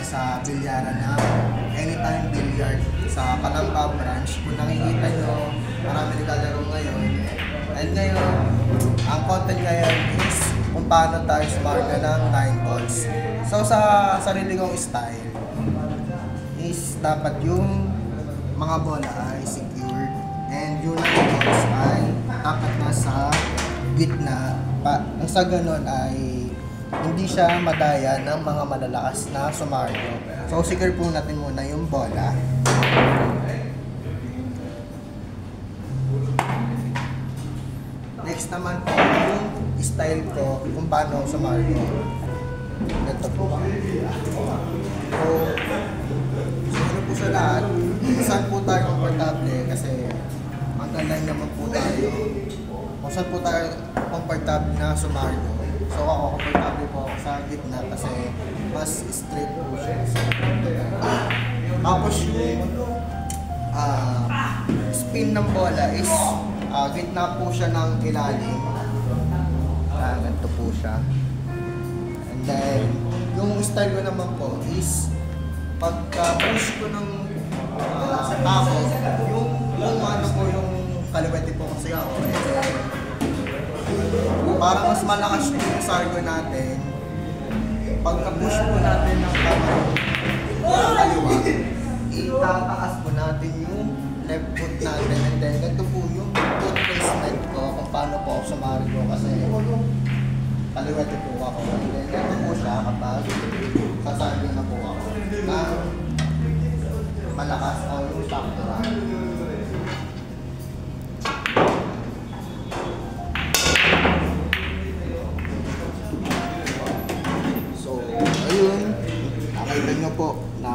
sa bilyaran na Anytime Billiard sa Calamba branch. Kung nakikita nyo, marami naglalaro ngayon. And ngayon, ang content ngayon is kung paano tayo sumarga ng 9 balls. So sa sarili kong style is dapat yung mga bola ay secured and yung 9 balls ay dapat nasa gitna. Ang sa ganun ay hindi siya madaya ng mga malalakas na sumargo. So secure po natin muna yung bola. Next naman po yung style ko kung paano sumargo. Ito po. So siguro po sa lahat, saan po tayo komportable kasi magalang naman po tayo. Kung saan po tayo komportable na sumargo. So ako komportable po sa gitna kasi mas straight po siya. Tapos yung spin ng bola is gitna po siya ng ilalim. Ganito po siya. And then yung style ko naman po is pagka-push ko ng tao, yung ano po yung kaliwete po kasi ako. Para mas malakas po yung sargo natin, pagka-push po natin ng kamay, kaliwa, itataas po natin yung left foot natin. And then, ganito po yung foot placement ko kung paano po ako sumargo kasi kaliwete po ako. And then, ganito po siya kapag sasargo na po ako na malakas o yung sakto lang. Nakita nyo po na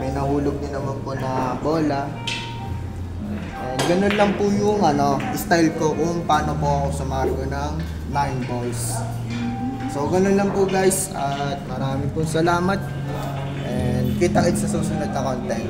may nahulog din naman po na bola. And ganun lang po yung style ko kung paano po ako sumargo ng 9 balls. So ganun lang po guys at marami pong salamat and kita-kits sa susunod na content.